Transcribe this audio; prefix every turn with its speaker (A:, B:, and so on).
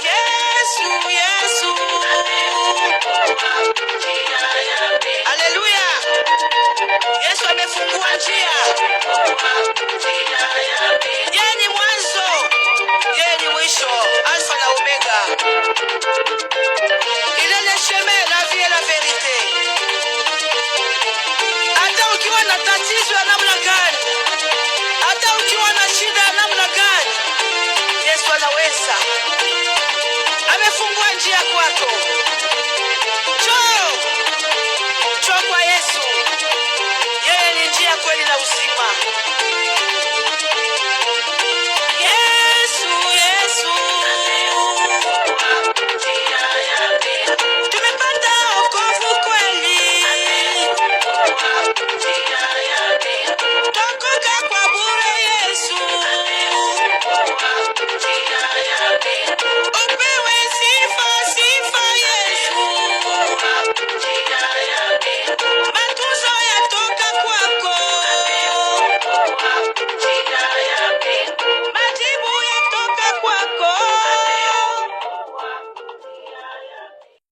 A: Yesu, Yesu. Haleluya. Yesu amefungua njia. Yeye ni mwanzo, yeye ni mwisho, Alpha na Omega. Il est le chemin, la vie et la vérité. Hata ukiwa na tatizo ya namna gani, hata ukiwa na shida ya namna gani, Yesu anaweza. Amefungua njia kwako.